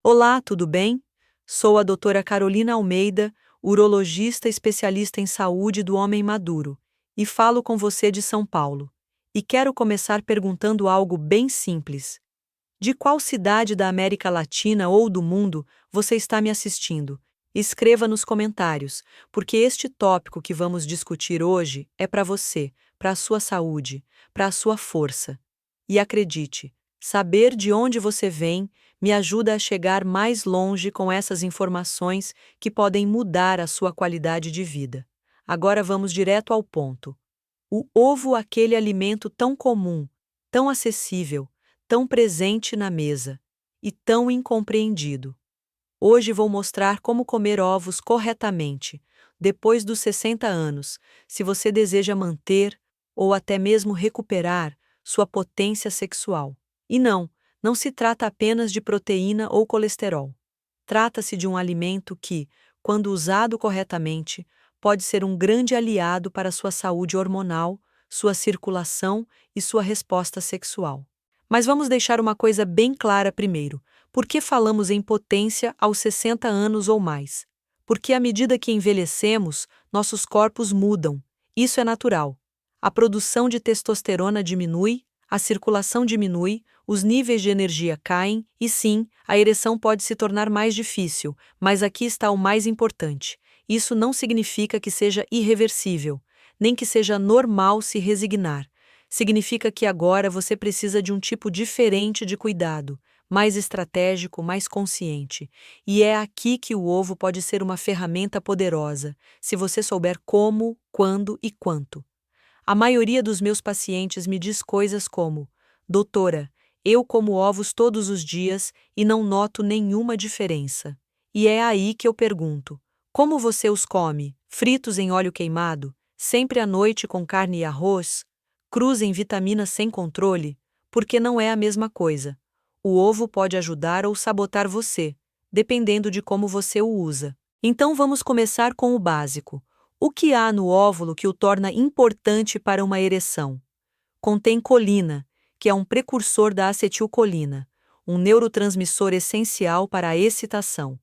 Olá, tudo bem? Sou a doutora Carolina Almeida, urologista especialista em saúde do homem maduro, e falo com você de São Paulo. E quero começar perguntando algo bem simples. De qual cidade da América Latina ou do mundo você está me assistindo? Escreva nos comentários, porque este tópico que vamos discutir hoje é para você, para a sua saúde, para a sua força. E acredite, saber de onde você vem me ajuda a chegar mais longe com essas informações que podem mudar a sua qualidade de vida. Agora vamos direto ao ponto. O ovo, aquele alimento tão comum, tão acessível, tão presente na mesa e tão incompreendido. Hoje vou mostrar como comer ovos corretamente, depois dos 60 anos, se você deseja manter ou até mesmo recuperar sua potência sexual. E não se trata apenas de proteína ou colesterol. Trata-se de um alimento que, quando usado corretamente, pode ser um grande aliado para sua saúde hormonal, sua circulação e sua resposta sexual. Mas vamos deixar uma coisa bem clara primeiro. Por que falamos em potência aos 60 anos ou mais? Porque à medida que envelhecemos, nossos corpos mudam. Isso é natural. A produção de testosterona diminui, a circulação diminui, os níveis de energia caem e sim, a ereção pode se tornar mais difícil, mas aqui está o mais importante. Isso não significa que seja irreversível, nem que seja normal se resignar. Significa que agora você precisa de um tipo diferente de cuidado, mais estratégico, mais consciente. E é aqui que o ovo pode ser uma ferramenta poderosa, se você souber como, quando e quanto. A maioria dos meus pacientes me diz coisas como: Doutora, eu como ovos todos os dias e não noto nenhuma diferença. E é aí que eu pergunto: como você os come? Fritos em óleo queimado? Sempre à noite com carne e arroz? Cruz em vitaminas sem controle? Porque não é a mesma coisa. O ovo pode ajudar ou sabotar você, dependendo de como você o usa. Então vamos começar com o básico. O que há no óvulo que o torna importante para uma ereção? Contém colina, que é um precursor da acetilcolina, um neurotransmissor essencial para a excitação.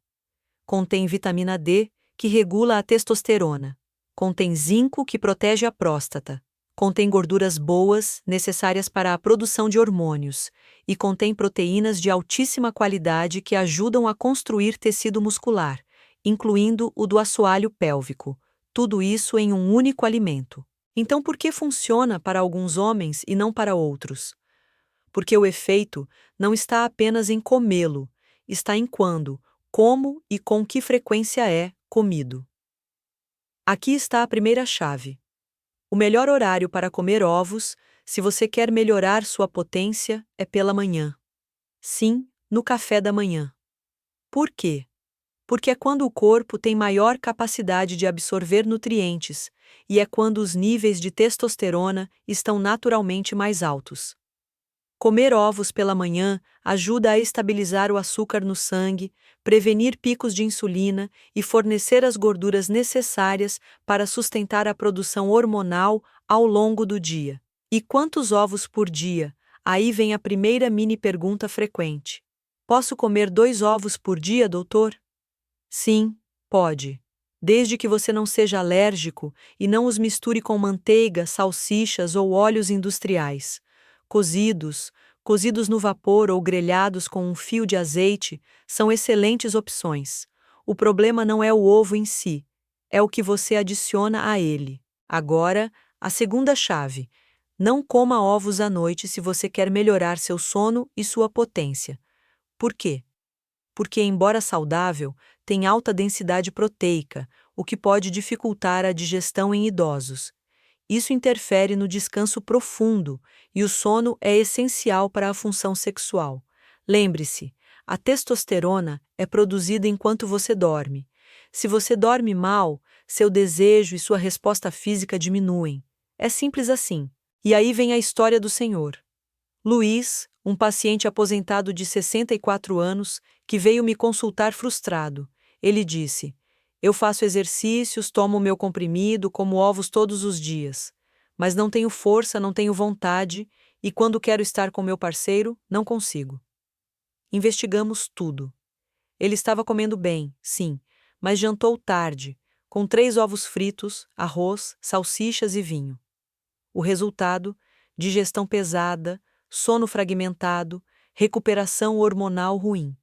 Contém vitamina D, que regula a testosterona. Contém zinco, que protege a próstata. Contém gorduras boas, necessárias para a produção de hormônios. E contém proteínas de altíssima qualidade que ajudam a construir tecido muscular, incluindo o do assoalho pélvico. Tudo isso em um único alimento. Então, por que funciona para alguns homens e não para outros? Porque o efeito não está apenas em comê-lo, está em quando, como e com que frequência é comido. Aqui está a primeira chave. O melhor horário para comer ovos, se você quer melhorar sua potência, é pela manhã. Sim, no café da manhã. Por quê? Porque é quando o corpo tem maior capacidade de absorver nutrientes, e é quando os níveis de testosterona estão naturalmente mais altos. Comer ovos pela manhã ajuda a estabilizar o açúcar no sangue, prevenir picos de insulina e fornecer as gorduras necessárias para sustentar a produção hormonal ao longo do dia. E quantos ovos por dia? Aí vem a primeira mini pergunta frequente. Posso comer 2 ovos por dia, doutor? Sim, pode. Desde que você não seja alérgico e não os misture com manteiga, salsichas ou óleos industriais. Cozidos, cozidos no vapor ou grelhados com um fio de azeite são excelentes opções. O problema não é o ovo em si, é o que você adiciona a ele. Agora, a segunda chave. Não coma ovos à noite se você quer melhorar seu sono e sua potência. Por quê? Porque, embora saudável, tem alta densidade proteica, o que pode dificultar a digestão em idosos. Isso interfere no descanso profundo, e o sono é essencial para a função sexual. Lembre-se, a testosterona é produzida enquanto você dorme. Se você dorme mal, seu desejo e sua resposta física diminuem. É simples assim. E aí vem a história do senhor. Luiz, um paciente aposentado de 64 anos, que veio me consultar frustrado. Ele disse: Eu faço exercícios, tomo meu comprimido, como ovos todos os dias. Mas não tenho força, não tenho vontade, e quando quero estar com meu parceiro, não consigo. Investigamos tudo. Ele estava comendo bem, sim, mas jantou tarde, com 3 ovos fritos, arroz, salsichas e vinho. O resultado: digestão pesada, sono fragmentado, recuperação hormonal ruim.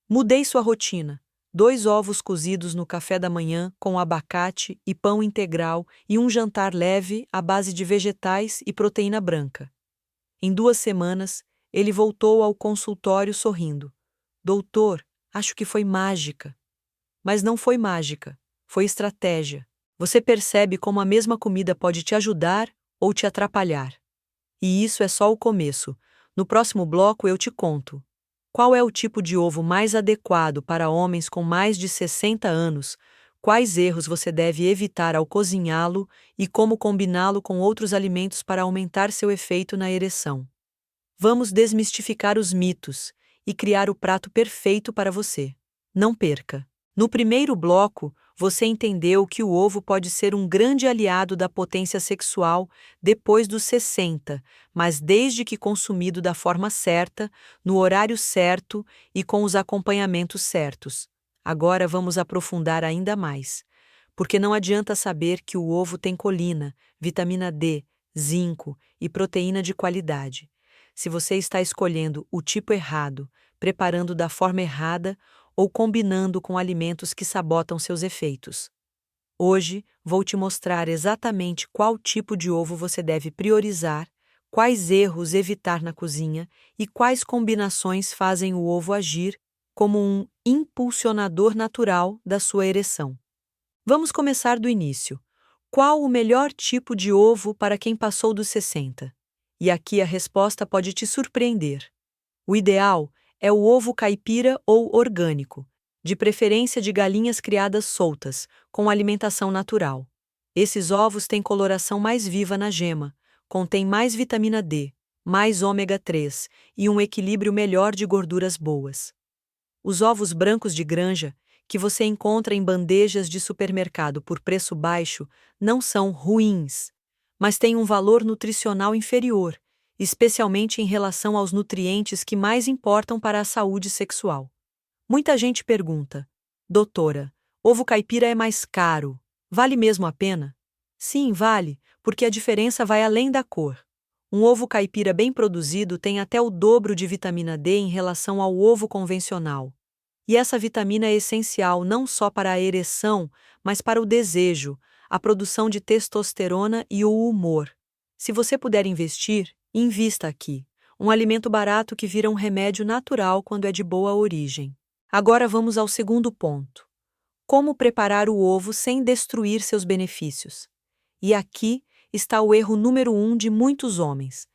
Mudei sua rotina. 2 ovos cozidos no café da manhã com abacate e pão integral e um jantar leve à base de vegetais e proteína branca. Em 2 semanas, ele voltou ao consultório sorrindo. Doutor, acho que foi mágica. Mas não foi mágica, foi estratégia. Você percebe como a mesma comida pode te ajudar ou te atrapalhar. E isso é só o começo. No próximo bloco eu te conto. Qual é o tipo de ovo mais adequado para homens com mais de 60 anos? Quais erros você deve evitar ao cozinhá-lo e como combiná-lo com outros alimentos para aumentar seu efeito na ereção? Vamos desmistificar os mitos e criar o prato perfeito para você. Não perca! No primeiro bloco, você entendeu que o ovo pode ser um grande aliado da potência sexual depois dos 60, mas desde que consumido da forma certa, no horário certo e com os acompanhamentos certos. Agora vamos aprofundar ainda mais, porque não adianta saber que o ovo tem colina, vitamina D, zinco e proteína de qualidade. Se você está escolhendo o tipo errado, preparando da forma errada ou combinando com alimentos que sabotam seus efeitos. Hoje, vou te mostrar exatamente qual tipo de ovo você deve priorizar, quais erros evitar na cozinha e quais combinações fazem o ovo agir como um impulsionador natural da sua ereção. Vamos começar do início. Qual o melhor tipo de ovo para quem passou dos 60? E aqui a resposta pode te surpreender. O ideal é o ovo caipira ou orgânico, de preferência de galinhas criadas soltas, com alimentação natural. Esses ovos têm coloração mais viva na gema, contêm mais vitamina D, mais ômega 3 e um equilíbrio melhor de gorduras boas. Os ovos brancos de granja, que você encontra em bandejas de supermercado por preço baixo, não são ruins, mas têm um valor nutricional inferior, especialmente em relação aos nutrientes que mais importam para a saúde sexual. Muita gente pergunta: doutora, ovo caipira é mais caro. Vale mesmo a pena? Sim, vale, porque a diferença vai além da cor. Um ovo caipira bem produzido tem até o dobro de vitamina D em relação ao ovo convencional. E essa vitamina é essencial não só para a ereção, mas para o desejo, a produção de testosterona e o humor. Se você puder investir, invista aqui. Um alimento barato que vira um remédio natural quando é de boa origem. Agora vamos ao segundo ponto. Como preparar o ovo sem destruir seus benefícios? E aqui está o erro número 1 de muitos homens: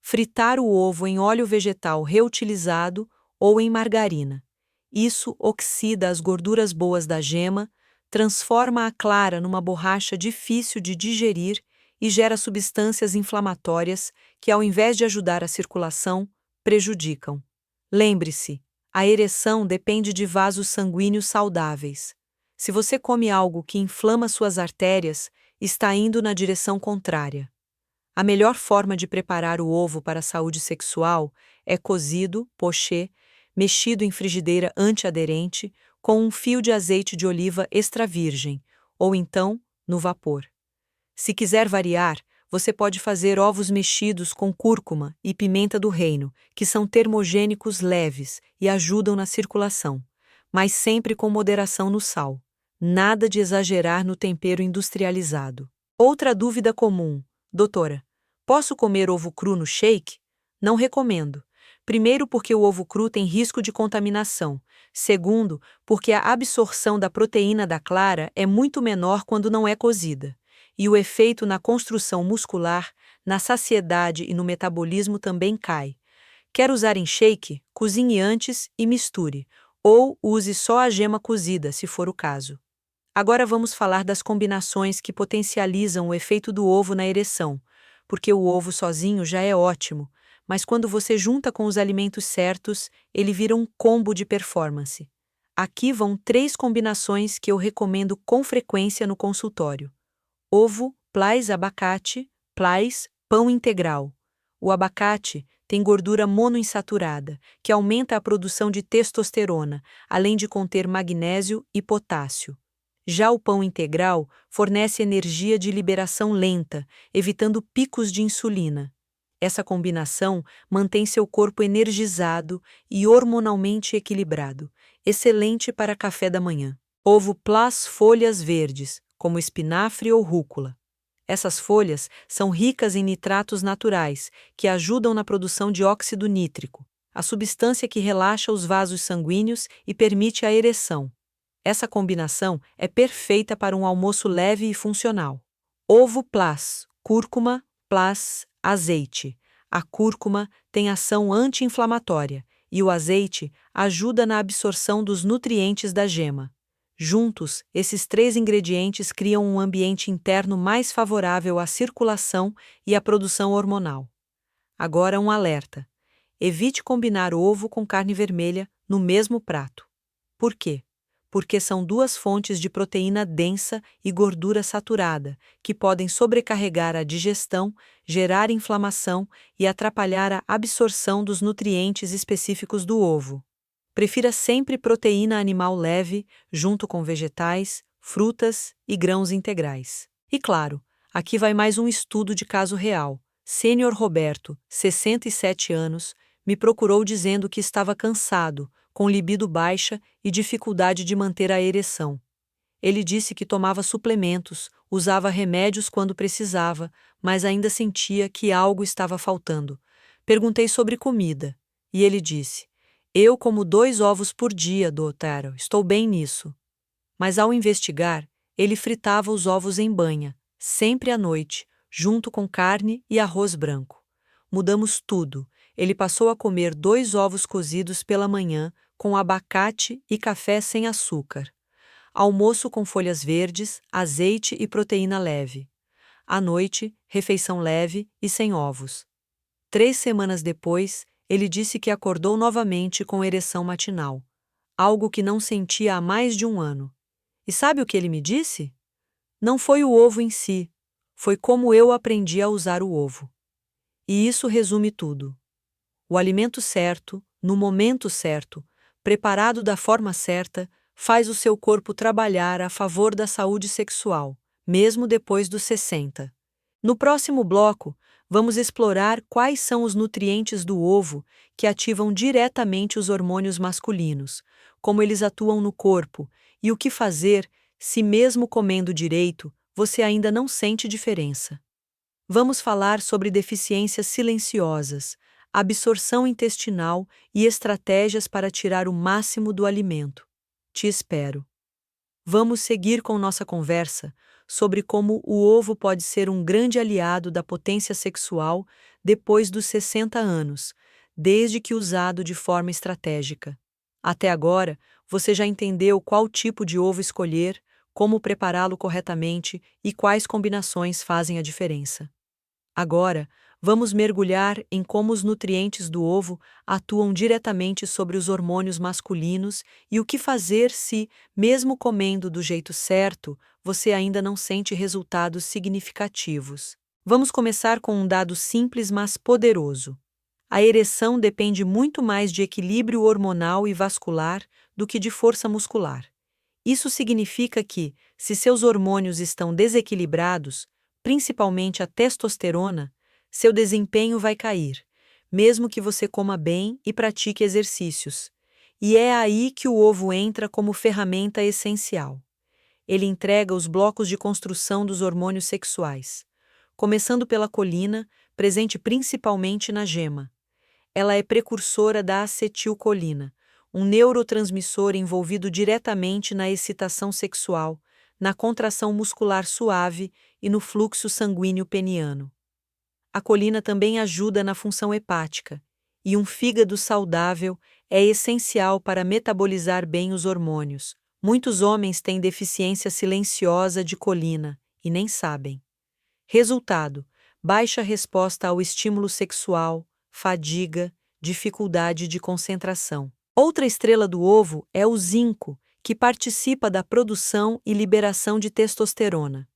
fritar o ovo em óleo vegetal reutilizado ou em margarina. Isso oxida as gorduras boas da gema, transforma a clara numa borracha difícil de digerir e gera substâncias inflamatórias que, ao invés de ajudar a circulação, prejudicam. Lembre-se, a ereção depende de vasos sanguíneos saudáveis. Se você come algo que inflama suas artérias, está indo na direção contrária. A melhor forma de preparar o ovo para a saúde sexual é cozido, poché, mexido em frigideira antiaderente, com um fio de azeite de oliva extra virgem, ou então no vapor. Se quiser variar, você pode fazer ovos mexidos com cúrcuma e pimenta do reino, que são termogênicos leves e ajudam na circulação, mas sempre com moderação no sal. Nada de exagerar no tempero industrializado. Outra dúvida comum: doutora, posso comer ovo cru no shake? Não recomendo. Primeiro, porque o ovo cru tem risco de contaminação. Segundo, porque a absorção da proteína da clara é muito menor quando não é cozida. E o efeito na construção muscular, na saciedade e no metabolismo também cai. Quer usar em shake? Cozinhe antes e misture. Ou use só a gema cozida, se for o caso. Agora vamos falar das combinações que potencializam o efeito do ovo na ereção, porque o ovo sozinho já é ótimo, mas quando você junta com os alimentos certos, ele vira um combo de performance. Aqui vão 3 combinações que eu recomendo com frequência no consultório: ovo, plus abacate, plus pão integral. O abacate tem gordura monoinsaturada, que aumenta a produção de testosterona, além de conter magnésio e potássio. Já o pão integral fornece energia de liberação lenta, evitando picos de insulina. Essa combinação mantém seu corpo energizado e hormonalmente equilibrado, excelente para café da manhã. Ovo plus folhas verdes, como espinafre ou rúcula. Essas folhas são ricas em nitratos naturais, que ajudam na produção de óxido nítrico, a substância que relaxa os vasos sanguíneos e permite a ereção. Essa combinação é perfeita para um almoço leve e funcional. Ovo plus, cúrcuma plus azeite. A cúrcuma tem ação anti-inflamatória e o azeite ajuda na absorção dos nutrientes da gema. Juntos, esses três ingredientes criam um ambiente interno mais favorável à circulação e à produção hormonal. Agora um alerta: evite combinar ovo com carne vermelha no mesmo prato. Por quê? Porque são duas fontes de proteína densa e gordura saturada, que podem sobrecarregar a digestão, gerar inflamação e atrapalhar a absorção dos nutrientes específicos do ovo. Prefira sempre proteína animal leve, junto com vegetais, frutas e grãos integrais. E claro, aqui vai mais um estudo de caso real. Sênior Roberto, 67 anos, me procurou dizendo que estava cansado, com libido baixa e dificuldade de manter a ereção. Ele disse que tomava suplementos, usava remédios quando precisava, mas ainda sentia que algo estava faltando. Perguntei sobre comida, e ele disse: "Eu como 2 ovos por dia, doutor, estou bem nisso." Mas ao investigar, ele fritava os ovos em banha, sempre à noite, junto com carne e arroz branco. Mudamos tudo. Ele passou a comer 2 ovos cozidos pela manhã, com abacate e café sem açúcar. Almoço com folhas verdes, azeite e proteína leve. À noite, refeição leve e sem ovos. 3 semanas depois, ele disse que acordou novamente com ereção matinal, algo que não sentia há mais de 1 ano. E sabe o que ele me disse? Não foi o ovo em si, foi como eu aprendi a usar o ovo. E isso resume tudo. O alimento certo, no momento certo, preparado da forma certa, faz o seu corpo trabalhar a favor da saúde sexual, mesmo depois dos 60. No próximo bloco, vamos explorar quais são os nutrientes do ovo que ativam diretamente os hormônios masculinos, como eles atuam no corpo e o que fazer se, mesmo comendo direito, você ainda não sente diferença. Vamos falar sobre deficiências silenciosas, absorção intestinal e estratégias para tirar o máximo do alimento. Te espero. Vamos seguir com nossa conversa sobre como o ovo pode ser um grande aliado da potência sexual depois dos 60 anos, desde que usado de forma estratégica. Até agora, você já entendeu qual tipo de ovo escolher, como prepará-lo corretamente e quais combinações fazem a diferença. Agora, vamos mergulhar em como os nutrientes do ovo atuam diretamente sobre os hormônios masculinos e o que fazer se, mesmo comendo do jeito certo, você ainda não sente resultados significativos. Vamos começar com um dado simples, mas poderoso. A ereção depende muito mais de equilíbrio hormonal e vascular do que de força muscular. Isso significa que, se seus hormônios estão desequilibrados, principalmente a testosterona, seu desempenho vai cair, mesmo que você coma bem e pratique exercícios. E é aí que o ovo entra como ferramenta essencial. Ele entrega os blocos de construção dos hormônios sexuais, começando pela colina, presente principalmente na gema. Ela é precursora da acetilcolina, um neurotransmissor envolvido diretamente na excitação sexual, na contração muscular suave e no fluxo sanguíneo peniano. A colina também ajuda na função hepática, e um fígado saudável é essencial para metabolizar bem os hormônios. Muitos homens têm deficiência silenciosa de colina e nem sabem. Resultado: baixa resposta ao estímulo sexual, fadiga, dificuldade de concentração. Outra estrela do ovo é o zinco, que participa da produção e liberação de testosterona.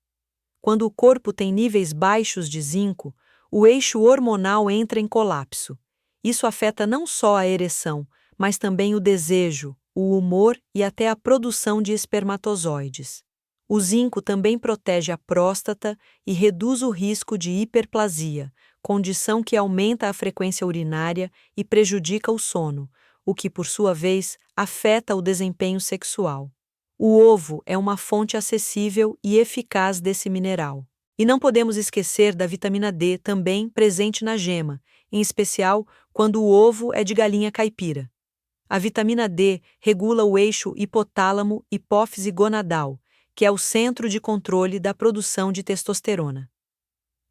Quando o corpo tem níveis baixos de zinco, o eixo hormonal entra em colapso. Isso afeta não só a ereção, mas também o desejo, o humor e até a produção de espermatozoides. O zinco também protege a próstata e reduz o risco de hiperplasia, condição que aumenta a frequência urinária e prejudica o sono, o que, por sua vez, afeta o desempenho sexual. O ovo é uma fonte acessível e eficaz desse mineral. E não podemos esquecer da vitamina D, também presente na gema, em especial quando o ovo é de galinha caipira. A vitamina D regula o eixo hipotálamo-hipófise gonadal, que é o centro de controle da produção de testosterona.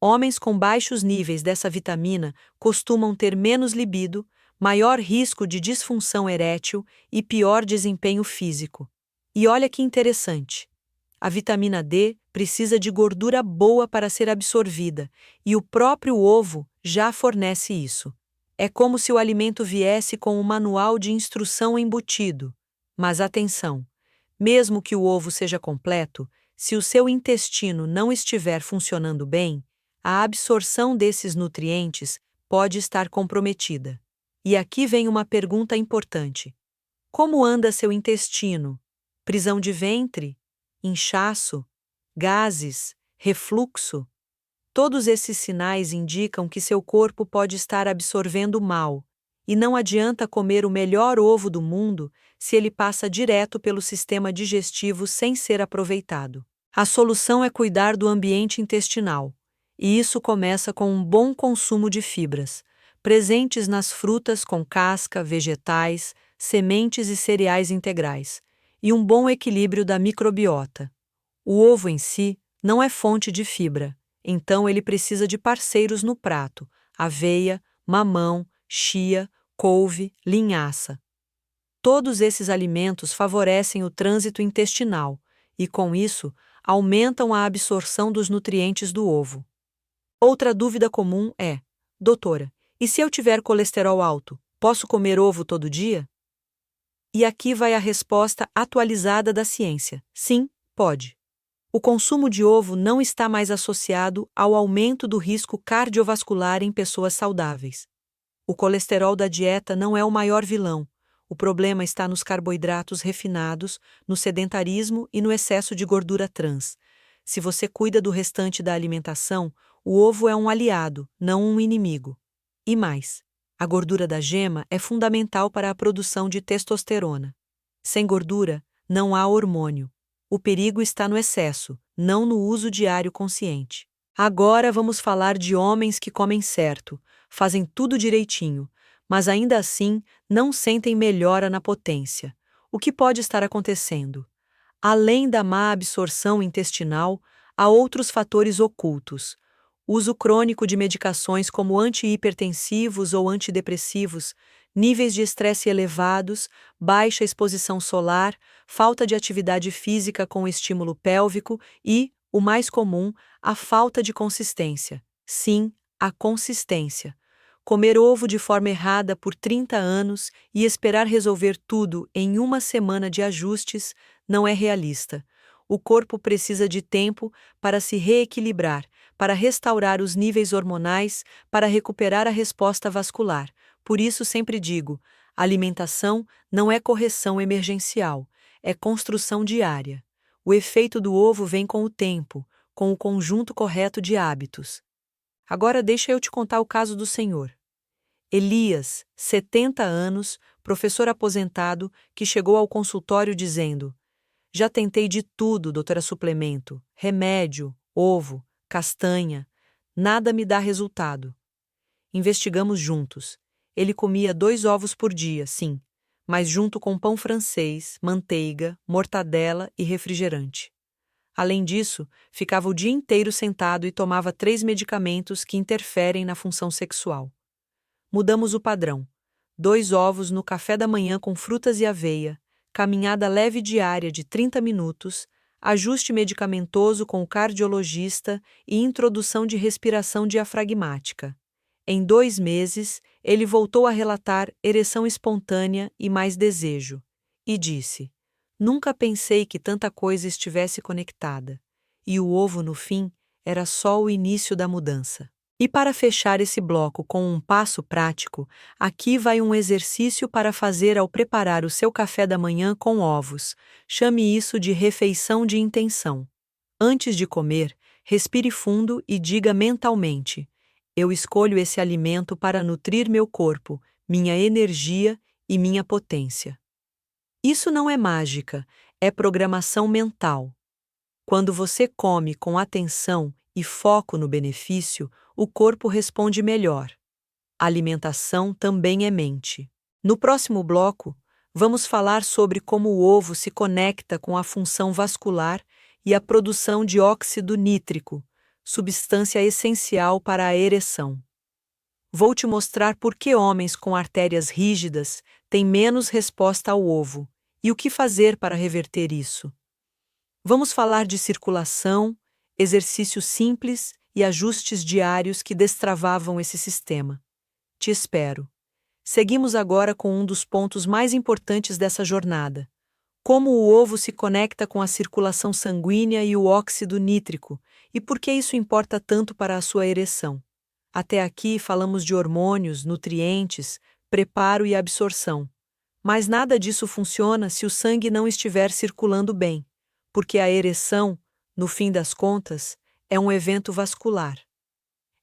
Homens com baixos níveis dessa vitamina costumam ter menos libido, maior risco de disfunção erétil e pior desempenho físico. E olha que interessante. A vitamina D precisa de gordura boa para ser absorvida, e o próprio ovo já fornece isso. É como se o alimento viesse com um manual de instrução embutido. Mas atenção! Mesmo que o ovo seja completo, se o seu intestino não estiver funcionando bem, a absorção desses nutrientes pode estar comprometida. E aqui vem uma pergunta importante: como anda seu intestino? Prisão de ventre? Inchaço? Gases? Refluxo? Todos esses sinais indicam que seu corpo pode estar absorvendo mal, e não adianta comer o melhor ovo do mundo se ele passa direto pelo sistema digestivo sem ser aproveitado. A solução é cuidar do ambiente intestinal, e isso começa com um bom consumo de fibras, presentes nas frutas com casca, vegetais, sementes e cereais integrais, e um bom equilíbrio da microbiota. O ovo em si não é fonte de fibra, então ele precisa de parceiros no prato: aveia, mamão, chia, couve, linhaça. Todos esses alimentos favorecem o trânsito intestinal e, com isso, aumentam a absorção dos nutrientes do ovo. Outra dúvida comum é: doutora, e se eu tiver colesterol alto, posso comer ovo todo dia? E aqui vai a resposta atualizada da ciência: sim, pode. O consumo de ovo não está mais associado ao aumento do risco cardiovascular em pessoas saudáveis. O colesterol da dieta não é o maior vilão. O problema está nos carboidratos refinados, no sedentarismo e no excesso de gordura trans. Se você cuida do restante da alimentação, o ovo é um aliado, não um inimigo. E mais, a gordura da gema é fundamental para a produção de testosterona. Sem gordura, não há hormônio. O perigo está no excesso, não no uso diário consciente. Agora vamos falar de homens que comem certo, fazem tudo direitinho, mas ainda assim não sentem melhora na potência. O que pode estar acontecendo? Além da má absorção intestinal, há outros fatores ocultos. Uso crônico de medicações como antihipertensivos ou antidepressivos, níveis de estresse elevados, baixa exposição solar, falta de atividade física com estímulo pélvico e, o mais comum, a falta de consistência. Sim, a consistência. Comer ovo de forma errada por 30 anos e esperar resolver tudo em uma semana de ajustes não é realista. O corpo precisa de tempo para se reequilibrar, para restaurar os níveis hormonais, para recuperar a resposta vascular. Por isso sempre digo, alimentação não é correção emergencial, é construção diária. O efeito do ovo vem com o tempo, com o conjunto correto de hábitos. Agora deixa eu te contar o caso do senhor. Elias, 70 anos, professor aposentado, que chegou ao consultório dizendo: já tentei de tudo, doutora suplemento, remédio, ovo, castanha, nada me dá resultado. Investigamos juntos. Ele comia 2 ovos por dia, sim, mas junto com pão francês, manteiga, mortadela e refrigerante. Além disso, ficava o dia inteiro sentado e tomava 3 medicamentos que interferem na função sexual. Mudamos o padrão: 2 ovos no café da manhã com frutas e aveia, caminhada leve diária de 30 minutos, ajuste medicamentoso com o cardiologista e introdução de respiração diafragmática. Em 2 meses, ele voltou a relatar ereção espontânea e mais desejo. E disse: nunca pensei que tanta coisa estivesse conectada. E o ovo, no fim, era só o início da mudança. E para fechar esse bloco com um passo prático, aqui vai um exercício para fazer ao preparar o seu café da manhã com ovos. Chame isso de refeição de intenção. Antes de comer, respire fundo e diga mentalmente: eu escolho esse alimento para nutrir meu corpo, minha energia e minha potência. Isso não é mágica, é programação mental. Quando você come com atenção e foco no benefício, o corpo responde melhor. A alimentação também é mente. No próximo bloco, vamos falar sobre como o ovo se conecta com a função vascular e a produção de óxido nítrico, substância essencial para a ereção. Vou te mostrar por que homens com artérias rígidas têm menos resposta ao ovo e o que fazer para reverter isso. Vamos falar de circulação, exercícios simples e ajustes diários que destravavam esse sistema. Te espero. Seguimos agora com um dos pontos mais importantes dessa jornada: como o ovo se conecta com a circulação sanguínea e o óxido nítrico, e por que isso importa tanto para a sua ereção. Até aqui falamos de hormônios, nutrientes, preparo e absorção. Mas nada disso funciona se o sangue não estiver circulando bem, porque a ereção, no fim das contas, é um evento vascular.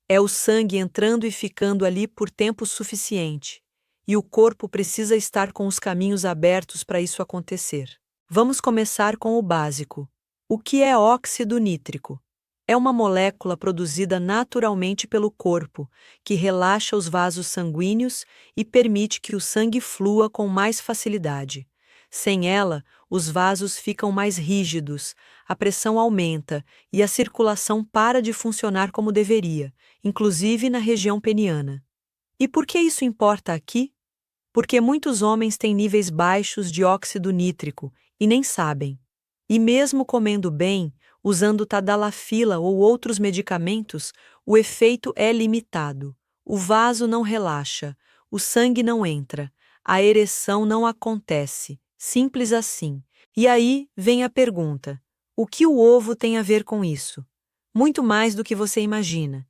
É o sangue entrando e ficando ali por tempo suficiente, e o corpo precisa estar com os caminhos abertos para isso acontecer. Vamos começar com o básico. O que é óxido nítrico? É uma molécula produzida naturalmente pelo corpo, que relaxa os vasos sanguíneos e permite que o sangue flua com mais facilidade. Sem ela, os vasos ficam mais rígidos, a pressão aumenta e a circulação para de funcionar como deveria, inclusive na região peniana. E por que isso importa aqui? Porque muitos homens têm níveis baixos de óxido nítrico e nem sabem. E mesmo comendo bem, usando tadalafila ou outros medicamentos, o efeito é limitado. O vaso não relaxa, o sangue não entra, a ereção não acontece. Simples assim. E aí vem a pergunta: o que o ovo tem a ver com isso? Muito mais do que você imagina.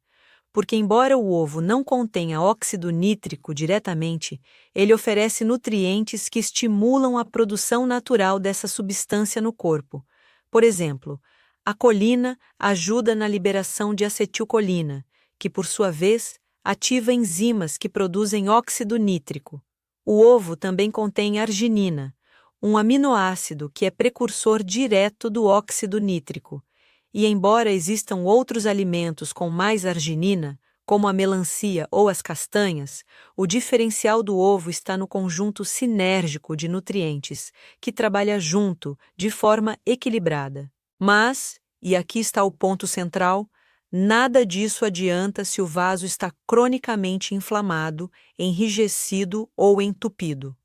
Porque embora o ovo não contenha óxido nítrico diretamente, ele oferece nutrientes que estimulam a produção natural dessa substância no corpo. Por exemplo, a colina ajuda na liberação de acetilcolina, que por sua vez ativa enzimas que produzem óxido nítrico. O ovo também contém arginina, um aminoácido que é precursor direto do óxido nítrico. E embora existam outros alimentos com mais arginina, como a melancia ou as castanhas, o diferencial do ovo está no conjunto sinérgico de nutrientes, que trabalha junto, de forma equilibrada. Mas, e aqui está o ponto central, nada disso adianta se o vaso está cronicamente inflamado, enrijecido ou entupido.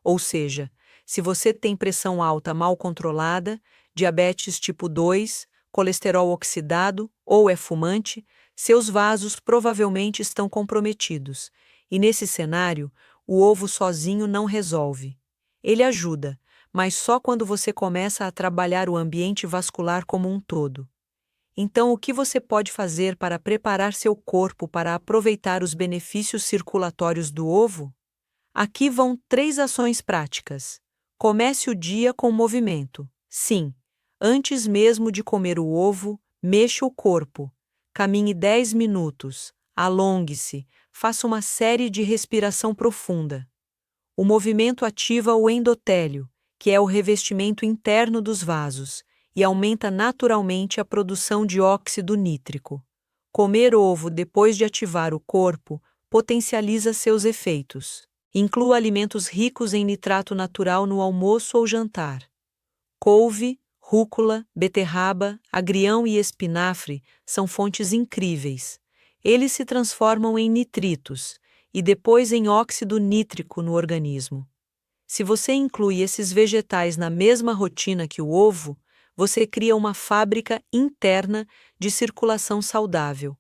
Ou seja, se você tem pressão alta mal controlada, diabetes tipo 2, colesterol oxidado ou é fumante, seus vasos provavelmente estão comprometidos. E nesse cenário, o ovo sozinho não resolve. Ele ajuda, mas só quando você começa a trabalhar o ambiente vascular como um todo. Então, o que você pode fazer para preparar seu corpo para aproveitar os benefícios circulatórios do ovo? Aqui vão 3 ações práticas. Comece o dia com movimento. Sim, antes mesmo de comer o ovo, mexa o corpo. Caminhe 10 minutos, alongue-se, faça uma série de respiração profunda. O movimento ativa o endotélio, que é o revestimento interno dos vasos, e aumenta naturalmente a produção de óxido nítrico. Comer ovo depois de ativar o corpo potencializa seus efeitos. Inclua alimentos ricos em nitrato natural no almoço ou jantar. Couve, rúcula, beterraba, agrião e espinafre são fontes incríveis. Eles se transformam em nitritos e depois em óxido nítrico no organismo. Se você inclui esses vegetais na mesma rotina que o ovo, você cria uma fábrica interna de circulação saudável.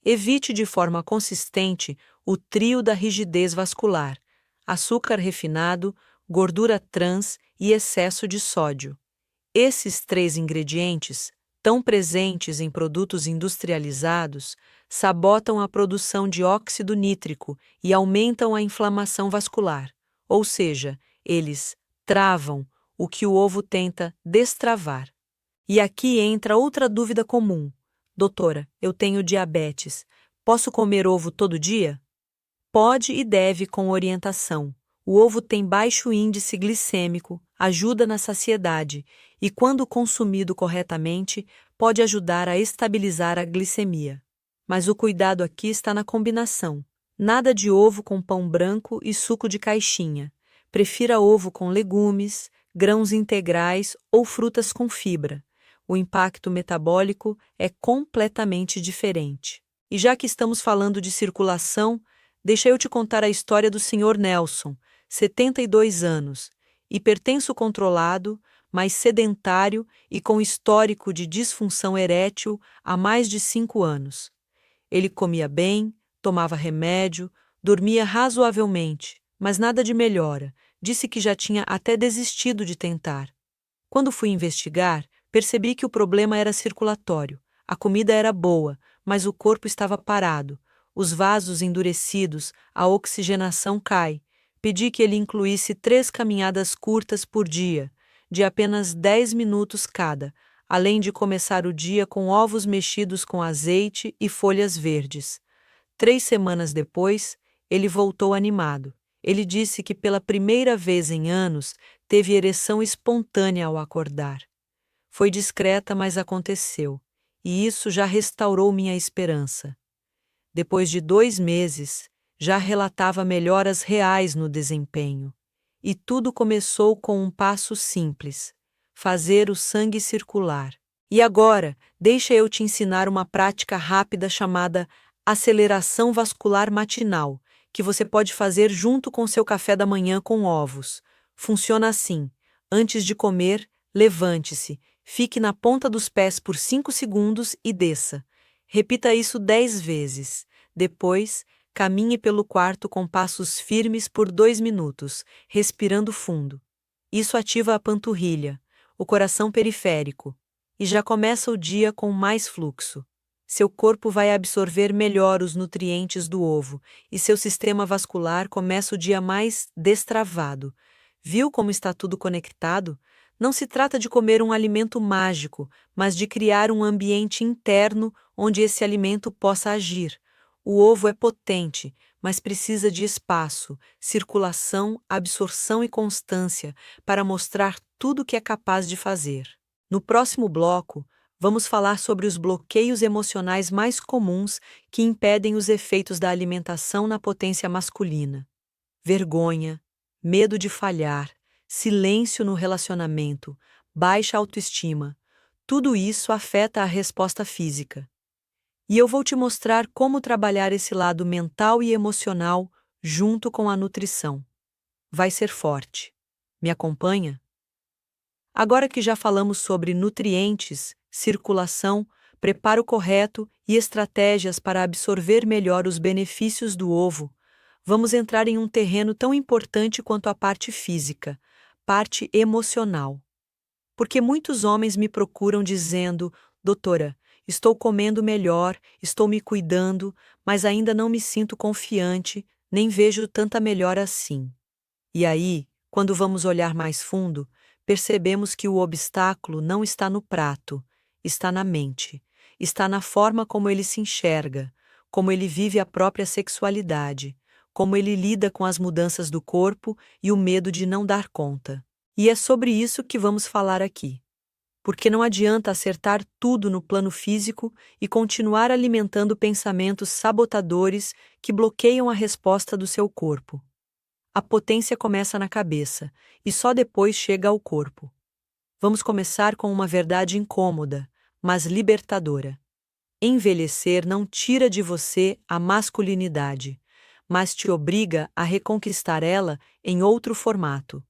Evite de forma consistente o trio da rigidez vascular: açúcar refinado, gordura trans e excesso de sódio. Esses 3 ingredientes, tão presentes em produtos industrializados, sabotam a produção de óxido nítrico e aumentam a inflamação vascular, ou seja, eles travam o que o ovo tenta destravar. E aqui entra outra dúvida comum. Doutora, eu tenho diabetes. Posso comer ovo todo dia? Pode e deve com orientação. O ovo tem baixo índice glicêmico, ajuda na saciedade e, quando consumido corretamente, pode ajudar a estabilizar a glicemia. Mas o cuidado aqui está na combinação. Nada de ovo com pão branco e suco de caixinha. Prefira ovo com legumes, grãos integrais ou frutas com fibra. O impacto metabólico é completamente diferente. E já que estamos falando de circulação, deixa eu te contar a história do Sr. Nelson, 72 anos, hipertenso controlado, mas sedentário e com histórico de disfunção erétil há mais de 5 anos. Ele comia bem, tomava remédio, dormia razoavelmente, mas nada de melhora. Disse que já tinha até desistido de tentar. Quando fui investigar, percebi que o problema era circulatório. A comida era boa, mas o corpo estava parado. Os vasos endurecidos, a oxigenação cai. Pedi que ele incluísse 3 caminhadas curtas por dia, de apenas 10 minutos cada, além de começar o dia com ovos mexidos com azeite e folhas verdes. 3 semanas depois, ele voltou animado. Ele disse que pela primeira vez em anos teve ereção espontânea ao acordar. Foi discreta, mas aconteceu, e isso já restaurou minha esperança. Depois de 2 meses, já relatava melhoras reais no desempenho. E tudo começou com um passo simples: fazer o sangue circular. E agora, deixa eu te ensinar uma prática rápida chamada aceleração vascular matinal, que você pode fazer junto com seu café da manhã com ovos. Funciona assim: antes de comer, levante-se, fique na ponta dos pés por 5 segundos e desça. Repita isso 10 vezes. Depois, caminhe pelo quarto com passos firmes por 2 minutos, respirando fundo. Isso ativa a panturrilha, o coração periférico, e já começa o dia com mais fluxo. Seu corpo vai absorver melhor os nutrientes do ovo e seu sistema vascular começa o dia mais destravado. Viu como está tudo conectado? Não se trata de comer um alimento mágico, mas de criar um ambiente interno onde esse alimento possa agir. O ovo é potente, mas precisa de espaço, circulação, absorção e constância para mostrar tudo o que é capaz de fazer. No próximo bloco, vamos falar sobre os bloqueios emocionais mais comuns que impedem os efeitos da alimentação na potência masculina. Vergonha, medo de falhar, silêncio no relacionamento, baixa autoestima. Tudo isso afeta a resposta física. E eu vou te mostrar como trabalhar esse lado mental e emocional junto com a nutrição. Vai ser forte. Me acompanha? Agora que já falamos sobre nutrientes, circulação, preparo correto e estratégias para absorver melhor os benefícios do ovo, vamos entrar em um terreno tão importante quanto a parte física, parte emocional. Porque muitos homens me procuram dizendo: doutora, estou comendo melhor, estou me cuidando, mas ainda não me sinto confiante, nem vejo tanta melhora assim. E aí, quando vamos olhar mais fundo, percebemos que o obstáculo não está no prato, está na mente, está na forma como ele se enxerga, como ele vive a própria sexualidade, como ele lida com as mudanças do corpo e o medo de não dar conta. E é sobre isso que vamos falar aqui. Porque não adianta acertar tudo no plano físico e continuar alimentando pensamentos sabotadores que bloqueiam a resposta do seu corpo. A potência começa na cabeça e só depois chega ao corpo. Vamos começar com uma verdade incômoda, mas libertadora. Envelhecer não tira de você a masculinidade, mas te obriga a reconquistar ela em outro formato.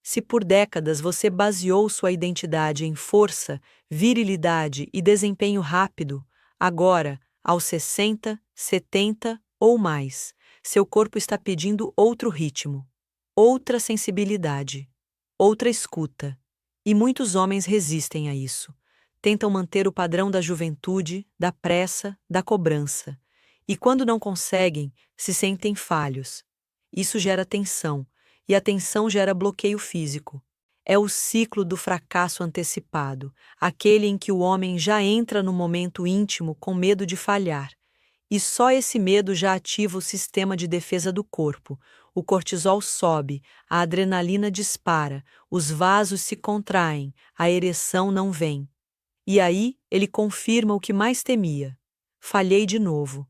Se por décadas você baseou sua identidade em força, virilidade e desempenho rápido, agora, aos 60, 70 ou mais, seu corpo está pedindo outro ritmo, outra sensibilidade, outra escuta. E muitos homens resistem a isso. tentam manter o padrão da juventude, da pressa, da cobrança. E quando não conseguem, se sentem falhos. Isso gera tensão, e a tensão gera bloqueio físico. É o ciclo do fracasso antecipado, aquele em que o homem já entra no momento íntimo com medo de falhar. E só esse medo já ativa o sistema de defesa do corpo. O cortisol sobe, a adrenalina dispara, os vasos se contraem, a ereção não vem. E aí ele confirma o que mais temia: falhei de novo.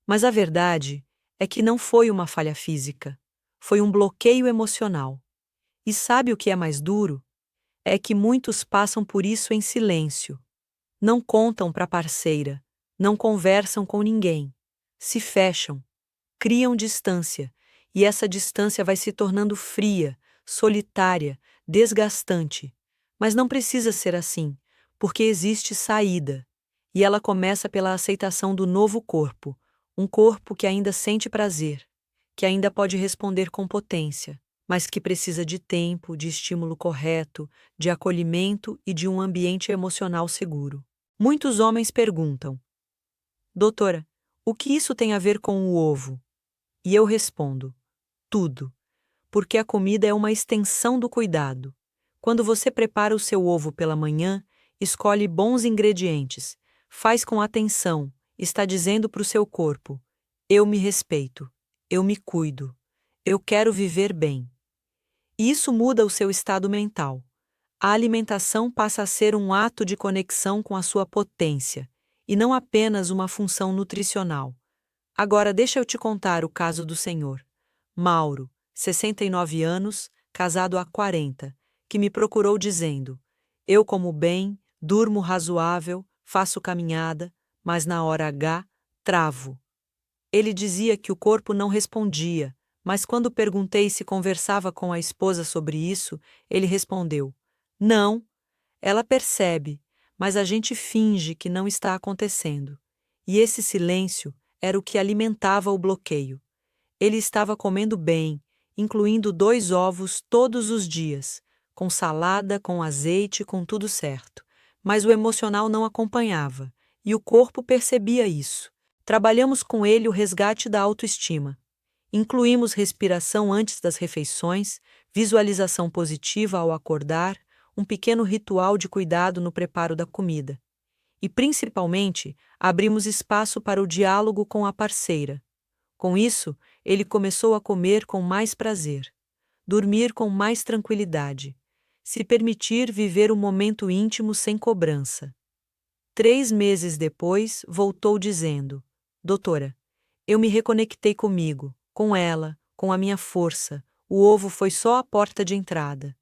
Mas a verdade é que não foi uma falha física, foi um bloqueio emocional. E sabe o que é mais duro? É que muitos passam por isso em silêncio. Não contam para a parceira, não conversam com ninguém. Se fecham, criam distância, e essa distância vai se tornando fria, solitária, desgastante. Mas não precisa ser assim, porque existe saída. E ela começa pela aceitação do novo corpo, um corpo que ainda sente prazer, que ainda pode responder com potência, mas que precisa de tempo, de estímulo correto, de acolhimento e de um ambiente emocional seguro. Muitos homens perguntam: Doutora, o que isso tem a ver com o ovo? E eu respondo: tudo, porque a comida é uma extensão do cuidado. Quando você prepara o seu ovo pela manhã, escolhe bons ingredientes, faz com atenção, está dizendo para o seu corpo: eu me respeito, eu me cuido, eu quero viver bem. E isso muda o seu estado mental. A alimentação passa a ser um ato de conexão com a sua potência, e não apenas uma função nutricional. Agora deixa eu te contar o caso do senhor Mauro, 69 anos, casado há 40, que me procurou dizendo: eu como bem, durmo razoável, faço caminhada, mas na hora H, travo. Ele dizia que o corpo não respondia, mas quando perguntei se conversava com a esposa sobre isso, ele respondeu: não, ela percebe, mas a gente finge que não está acontecendo. E esse silêncio era o que alimentava o bloqueio. Ele estava comendo bem, incluindo 2 ovos todos os dias, com salada, com azeite, com tudo certo. Mas o emocional não acompanhava, e o corpo percebia isso. Trabalhamos com ele o resgate da autoestima. Incluímos respiração antes das refeições, visualização positiva ao acordar, um pequeno ritual de cuidado no preparo da comida. E, principalmente, abrimos espaço para o diálogo com a parceira. Com isso, ele começou a comer com mais prazer, dormir com mais tranquilidade, se permitir viver um momento íntimo sem cobrança. 3 meses depois, voltou dizendo: Doutora, eu me reconectei comigo, com ela, com a minha força. O ovo foi só a porta de entrada.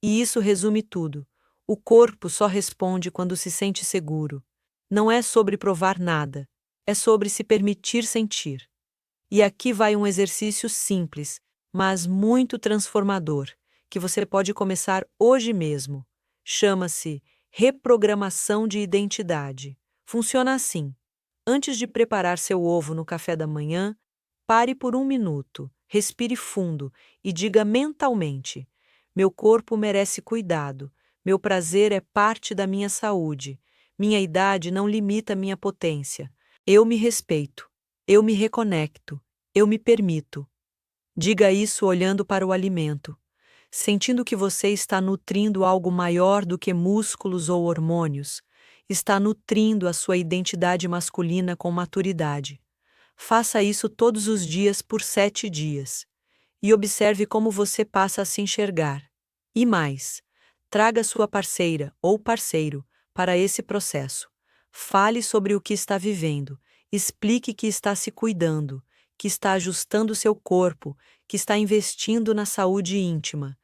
E isso resume tudo. O corpo só responde quando se sente seguro. Não é sobre provar nada, é sobre se permitir sentir. E aqui vai um exercício simples, mas muito transformador, que você pode começar hoje mesmo. Chama-se reprogramação de identidade. Funciona assim: antes de preparar seu ovo no café da manhã, pare por 1 minuto, respire fundo e diga mentalmente: meu corpo merece cuidado, meu prazer é parte da minha saúde, minha idade não limita minha potência, eu me respeito, eu me reconecto, eu me permito. Diga isso olhando para o alimento, sentindo que você está nutrindo algo maior do que músculos ou hormônios, está nutrindo a sua identidade masculina com maturidade. Faça isso todos os dias por 7 dias. E observe como você passa a se enxergar. E mais, traga sua parceira ou parceiro para esse processo. Fale sobre o que está vivendo, explique que está se cuidando, que está ajustando seu corpo, que está investindo na saúde íntima.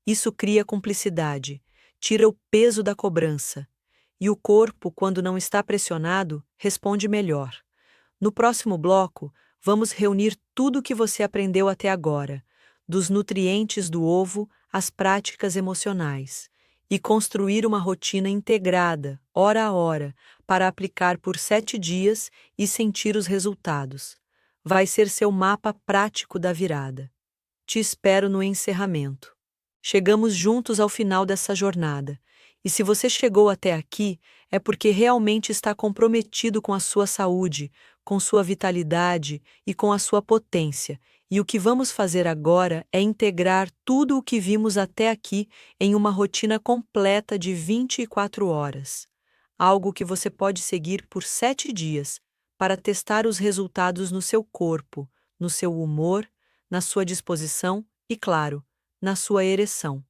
Isso cria cumplicidade, tira o peso da cobrança. E o corpo, quando não está pressionado, responde melhor. No próximo bloco, vamos reunir tudo o que você aprendeu até agora, dos nutrientes do ovo às práticas emocionais, e construir uma rotina integrada, hora a hora, para aplicar por 7 dias e sentir os resultados. Vai ser seu mapa prático da virada. Te espero no encerramento. Chegamos juntos ao final dessa jornada, E se você chegou até aqui, é porque realmente está comprometido com a sua saúde, com sua vitalidade e com a sua potência. E o que vamos fazer agora é integrar tudo o que vimos até aqui em uma rotina completa de 24 horas. Algo que você pode seguir por 7 dias, para testar os resultados no seu corpo, no seu humor, na sua disposição e, claro, na sua ereção.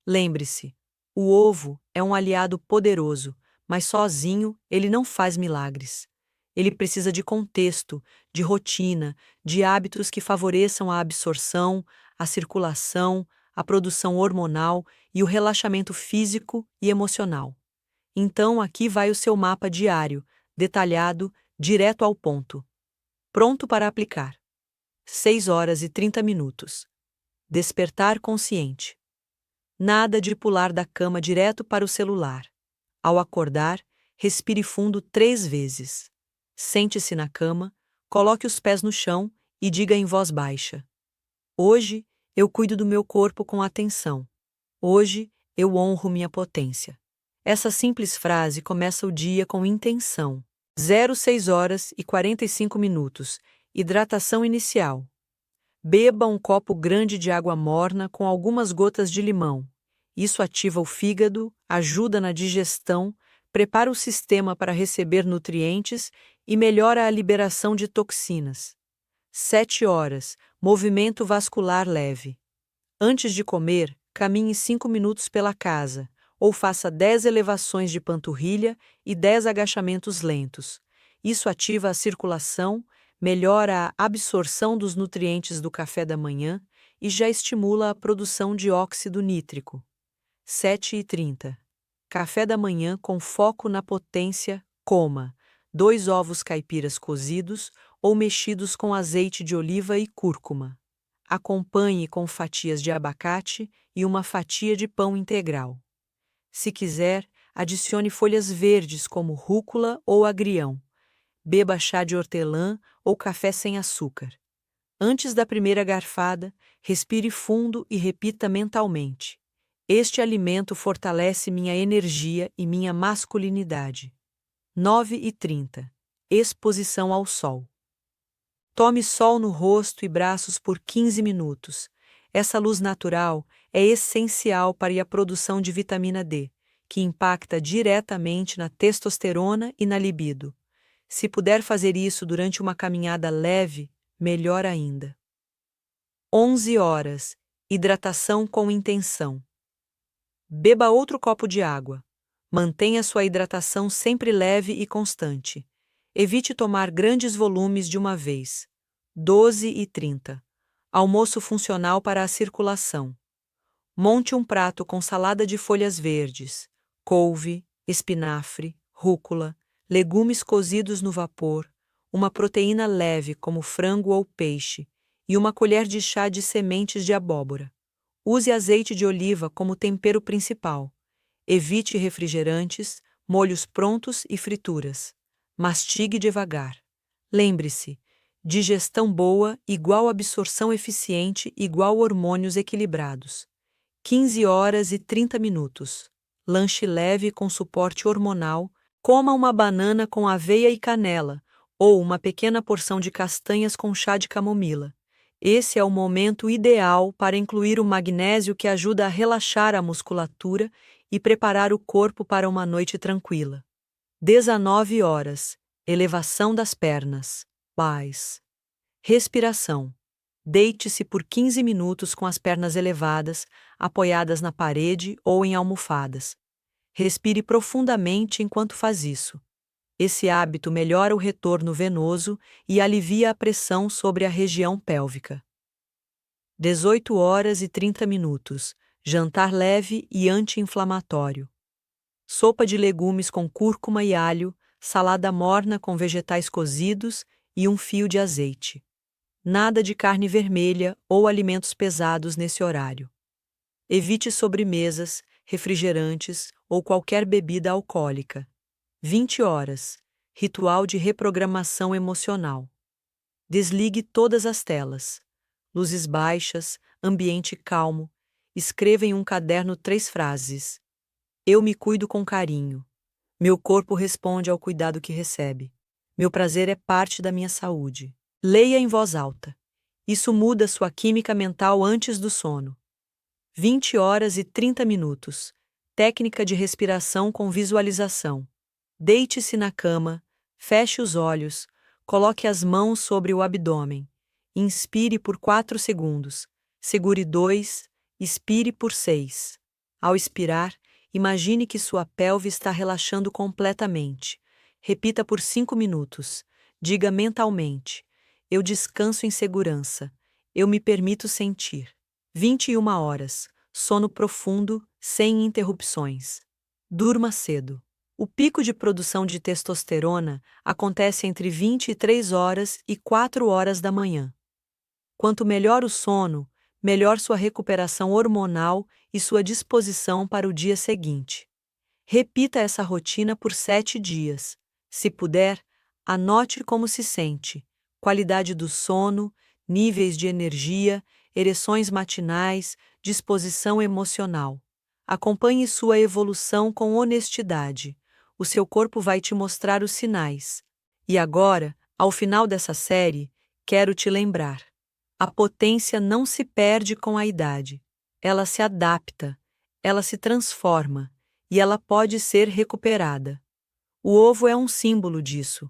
Lembre-se, o ovo é um aliado poderoso, mas sozinho ele não faz milagres. Ele precisa de contexto, de rotina, de hábitos que favoreçam a absorção, a circulação, a produção hormonal e o relaxamento físico e emocional. Então, aqui vai o seu mapa diário, detalhado, direto ao ponto. Pronto para aplicar. 6 horas e 30 minutos. Despertar consciente. Nada de pular da cama direto para o celular. Ao acordar, respire fundo 3 vezes. Sente-se na cama, coloque os pés no chão e diga em voz baixa: Hoje eu cuido do meu corpo com atenção. Hoje eu honro minha potência. Essa simples frase começa o dia com intenção. 06 horas e 45 minutos. Hidratação inicial. Beba um copo grande de água morna com algumas gotas de limão. Isso ativa o fígado, ajuda na digestão, prepara o sistema para receber nutrientes e melhora a liberação de toxinas. 7 horas. Movimento vascular leve. Antes de comer, caminhe 5 minutos pela casa, ou faça 10 elevações de panturrilha e 10 agachamentos lentos. Isso ativa a circulação, melhora a absorção dos nutrientes do café da manhã e já estimula a produção de óxido nítrico. 7h30. Café da manhã com foco na potência, coma 2 ovos caipiras cozidos ou mexidos com azeite de oliva e cúrcuma. Acompanhe com fatias de abacate e uma fatia de pão integral. Se quiser, adicione folhas verdes como rúcula ou agrião. Beba chá de hortelã ou café sem açúcar. Antes da primeira garfada, respire fundo e repita mentalmente: Este alimento fortalece minha energia e minha masculinidade. 9h30. Exposição ao sol. Tome sol no rosto e braços por 15 minutos. Essa luz natural é essencial para a produção de vitamina D, que impacta diretamente na testosterona e na libido. Se puder fazer isso durante uma caminhada leve, melhor ainda. 11 horas. Hidratação com intenção. Beba outro copo de água. Mantenha sua hidratação sempre leve e constante. Evite tomar grandes volumes de uma vez. 12h30. Almoço funcional para a circulação. Monte um prato com salada de folhas verdes, couve, espinafre, rúcula, legumes cozidos no vapor, uma proteína leve como frango ou peixe e uma colher de chá de sementes de abóbora. Use azeite de oliva como tempero principal. Evite refrigerantes, molhos prontos e frituras. Mastigue devagar. Lembre-se, digestão boa igual absorção eficiente igual hormônios equilibrados. 15 horas e 30 minutos. Lanche leve com suporte hormonal. Coma uma banana com aveia e canela, ou uma pequena porção de castanhas com chá de camomila. Esse é o momento ideal para incluir o magnésio que ajuda a relaxar a musculatura e preparar o corpo para uma noite tranquila. 19 horas. Elevação das pernas. Paz. Respiração. Deite-se por 15 minutos com as pernas elevadas, apoiadas na parede ou em almofadas. Respire profundamente enquanto faz isso. Esse hábito melhora o retorno venoso e alivia a pressão sobre a região pélvica. 18 horas e 30 minutos. Jantar leve e anti-inflamatório. Sopa de legumes com cúrcuma e alho, salada morna com vegetais cozidos e um fio de azeite. Nada de carne vermelha ou alimentos pesados nesse horário. Evite sobremesas, refrigerantes ou qualquer bebida alcoólica. 20 horas. Ritual de reprogramação emocional. Desligue todas as telas. Luzes baixas, ambiente calmo. Escreva em um caderno 3 frases. Eu me cuido com carinho. Meu corpo responde ao cuidado que recebe. Meu prazer é parte da minha saúde. Leia em voz alta. Isso muda sua química mental antes do sono. 20 horas e 30 minutos. Técnica de respiração com visualização. Deite-se na cama, feche os olhos, coloque as mãos sobre o abdômen. Inspire por 4 segundos. Segure 2, expire por 6. Ao expirar, imagine que sua pelve está relaxando completamente. Repita por 5 minutos. Diga mentalmente: eu descanso em segurança. Eu me permito sentir. 21 horas. Sono profundo, sem interrupções. Durma cedo. O pico de produção de testosterona acontece entre 23 horas e 4 horas da manhã. Quanto melhor o sono, melhor sua recuperação hormonal e sua disposição para o dia seguinte. Repita essa rotina por 7 dias. Se puder, anote como se sente, qualidade do sono, níveis de energia, ereções matinais, disposição emocional. Acompanhe sua evolução com honestidade. O seu corpo vai te mostrar os sinais. E agora, ao final dessa série, quero te lembrar: a potência não se perde com a idade. Ela se adapta, ela se transforma e ela pode ser recuperada. O ovo é um símbolo disso.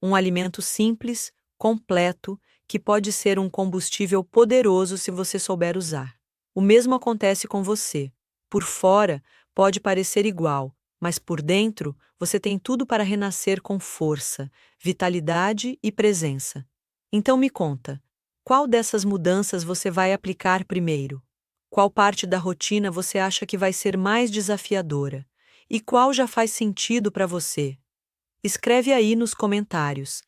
Um alimento simples, completo, que pode ser um combustível poderoso se você souber usar. O mesmo acontece com você. Por fora, pode parecer igual, mas por dentro, você tem tudo para renascer com força, vitalidade e presença. Então me conta, qual dessas mudanças você vai aplicar primeiro? Qual parte da rotina você acha que vai ser mais desafiadora? E qual já faz sentido para você? Escreve aí nos comentários.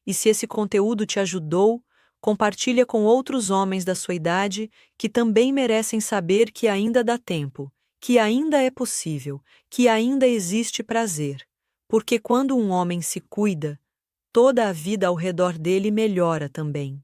E se esse conteúdo te ajudou, compartilha com outros homens da sua idade que também merecem saber que ainda dá tempo, que ainda é possível, que ainda existe prazer. Porque quando um homem se cuida, toda a vida ao redor dele melhora também.